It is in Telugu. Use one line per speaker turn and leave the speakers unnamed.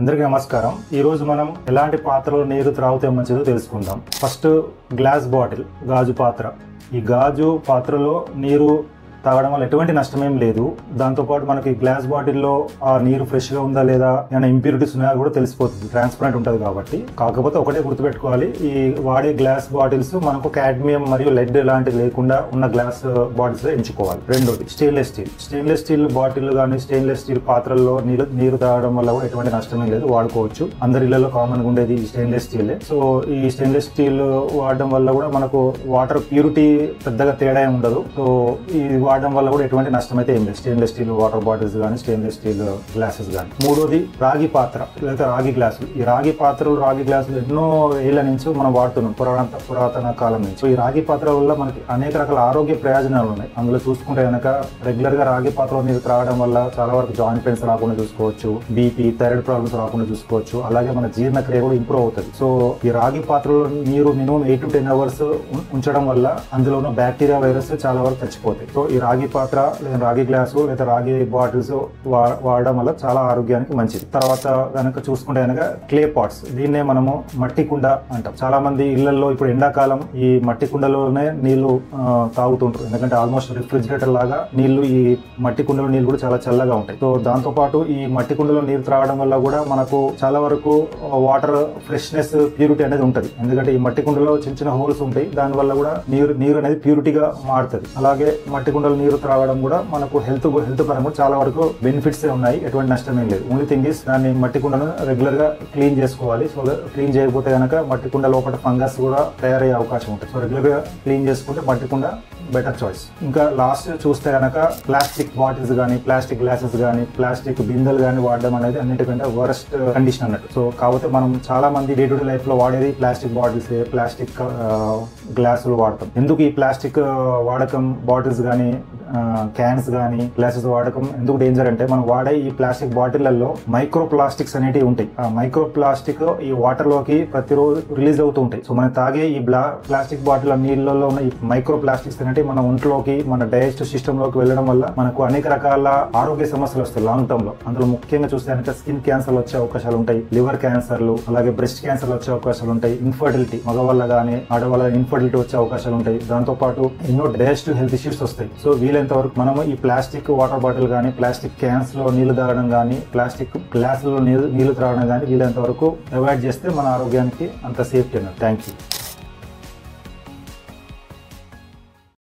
అందరికీ నమస్కారం. ఈ రోజు మనం ఎలాంటి పాత్రలో నీరు త్రాగితే మంచిదో తెలుసుకుందాం. ఫస్ట్ గ్లాస్ బాటిల్, గాజు పాత్ర. ఈ గాజు పాత్రలో నీరు తాగడం వల్ల ఎటువంటి నష్టమేం లేదు. దాంతోపాటు మనకి గ్లాస్ బాటిల్లో ఆ నీరు ఫ్రెష్గా ఉందా లేదా, ఏమైనా ఇంప్యూరిటీస్ ఉన్నాయో కూడా తెలిసిపోతుంది, ట్రాన్స్పరెంట్ ఉంటుంది కాబట్టి. కాకపోతే ఒకటే గుర్తుపెట్టుకోవాలి, ఈ వాడే గ్లాస్ బాటిల్స్ మనకు కాడ్మియం మరియు లెడ్ లాంటివి లేకుండా ఉన్న గ్లాస్ బాటిల్స్ ఎంచుకోవాలి. రెండోది స్టెయిన్లెస్ స్టీల్ బాటిల్ కానీ స్టెయిన్లెస్ స్టీల్ పాత్రల్లో నీరు తాగడం వల్ల కూడా ఎటువంటి నష్టమే లేదు, వాడుకోవచ్చు. అందరి ఇళ్లలో కామన్గా ఉండేది ఈ స్టెయిన్లెస్ స్టీలే. సో ఈ స్టెయిన్లెస్ స్టీల్ వాడడం వల్ల కూడా మనకు వాటర్ ప్యూరిటీ పెద్దగా తేడా ఉండదు. సో ఈ వాడడం వల్ల కూడా ఎటువంటి నష్టం అయితే ఏం లేదు, స్టెయిన్లెస్ స్టీల్ వాటర్ బాటిల్స్ కానీ స్టెయిన్లెస్ స్టీల్ గ్లాసెస్ కానీ. మూడోది రాగి పాత్ర లేదా రాగి గ్లాసులు. ఈ రాగి పాత్రలు రాగి గ్లాసులు ఎన్నో ఏళ్ల నుంచి మనం వాడుతున్నాం, పురాతన కాలం నుంచి. ఈ రాగి పాత్ర వల్ల మనకి అనేక రకాల ఆరోగ్య ప్రయోజనాలు ఉన్నాయి. అందులో చూసుకుంటే కనుక రెగ్యులర్ గా రాగి పాత్రలో నీరు త్రాగడం వల్ల చాలా వరకు జాయింట్ పెయిన్స్ రాకుండా చూసుకోవచ్చు, బీపీ థైరాయిడ్ ప్రాబ్లమ్స్ రాకుండా చూసుకోవచ్చు. అలాగే మన జీర్ణక్రియ కూడా ఇంప్రూవ్ అవుతుంది. సో ఈ రాగి పాత్రలో నీరు మినిమం 8 to 10 hours ఉంచడం వల్ల అందులో ఉన్న బ్యాక్టీరియా వైరస్ చాలా వరకు చచ్చిపోతాయి. సో ఈ రాగి పాత్ర లేదా రాగి గ్లాసు లేదా రాగి బాటిల్స్ వాడడం వల్ల చాలా ఆరోగ్యానికి మంచిది. తర్వాత కనుక చూసుకుంటే కనుక క్లే పాట్స్, దీన్నే మనము మట్టి కుండ అంటాం. చాలా మంది ఇళ్లలో ఇప్పుడు ఎండాకాలం ఈ మట్టి కుండలోనే నీళ్లు తాగుతుంటారు, ఎందుకంటే ఆల్మోస్ట్ రిఫ్రిజిరేటర్ లాగా నీళ్లు, ఈ మట్టి కుండలో నీళ్లు కూడా చాలా చల్లగా ఉంటాయి. సో దాంతో పాటు ఈ మట్టి కుండలో నీరు త్రాగడం వల్ల కూడా మనకు చాలా వరకు వాటర్ ఫ్రెష్నెస్, ప్యూరిటీ అనేది ఉంటుంది. ఎందుకంటే ఈ మట్టి కుండలో చిన్న చిన్న హోల్స్ ఉంటాయి, దాని వల్ల కూడా నీరు అనేది ప్యూరిటీగా మారుతుంది. అలాగే మట్టి కుండలో నీరు త్రాగడం కూడా మనకు హెల్త్ పరంగా చాలా వరకు బెనిఫిట్స్ ఉన్నాయి, ఎటువంటి నష్టమేం లేదు. ఓన్లీ థింగ్ ఇస్ దాన్ని మట్టి కుండను రెగ్యులర్ గా క్లీన్ చేసుకోవాలి. సో క్లీన్ చేయకపోతే కనుక మట్టి కుండ లోపల ఫంగస్ కూడా తయారయ్యే అవకాశం ఉంటుంది. సో రెగ్యులర్ గా క్లీన్ చేసుకుంటే మట్టి కుండ బెటర్ చాయిస్. ఇంకా లాస్ట్ చూస్తే కనుక ప్లాస్టిక్ బాటిల్స్ కానీ ప్లాస్టిక్ గ్లాసెస్ కానీ ప్లాస్టిక్ బిందెలు కానీ వాడడం అనేది అన్నిటికంటే వరస్ట్ కండిషన్ అన్నట్టు. సో కాకపోతే మనం చాలా మంది డే టు డే లైఫ్ లో వాడేది ప్లాస్టిక్ బాటిల్స్, ప్లాస్టిక్ గ్లాసులు వాడతాం. ఎందుకు ఈ ప్లాస్టిక్ వాడకం, బాటిల్స్ కానీ క్యాన్స్ కానీ గ్లాసెస్ వాడకం ఎందుకు డేంజర్ అంటే, మనం వాడే ఈ ప్లాస్టిక్ బాటిళ్లలో మైక్రో ప్లాస్టిక్స్ అనేటివి ఉంటాయి. ఆ మైక్రో ప్లాస్టిక్ ఈ వాటర్ లోకి ప్రతిరోజు రిలీజ్ అవుతూ ఉంటాయి. సో మనం తాగే ఈ ప్లాస్టిక్ బాటిల్ నీళ్ళలో ఉన్న ఈ మైక్రో ప్లాస్టిక్స్ అనేవి మన ఒంట్లోకి, మన డైజెస్టివ్ సిస్టమ్ లోకి వెళ్ళడం వల్ల మనకు అనేక రకాల ఆరోగ్య సమస్యలు వస్తాయి లాంగ్ టర్మ్ లో. అందులో ముఖ్యంగా చూస్తే కనుక స్కిన్ క్యాన్సర్ వచ్చే అవకాశాలు ఉంటాయి, లివర్ క్యాన్సర్లు, అలాగే బ్రెస్ట్ క్యాన్సర్ వచ్చే అవకాశాలు ఉంటాయి, ఇన్ఫర్టిలిటీ, మగవాళ్ళ కానీ ఆడవాళ్ళ ఇన్ఫర్టిలిటీ వచ్చే అవకాశాలు ఉంటాయి. దాంతో పాటు ఎన్నో డైజెస్టివ్ హెల్త్ ఇష్యూస్ వస్తాయి. సో వీలైనంత వరకు మనము ఈ ప్లాస్టిక్ వాటర్ బాటిల్ కానీ ప్లాస్టిక్ క్యాన్స్ లో నీళ్లు తాగడం కానీ ప్లాస్టిక్ గ్లాసులలో నీళ్లు త్రాగడం కానీ వీలైనంత వరకు అవాయిడ్ చేస్తే మన ఆరోగ్యానికి అంత సేఫ్టీ అన్నది. Thank you.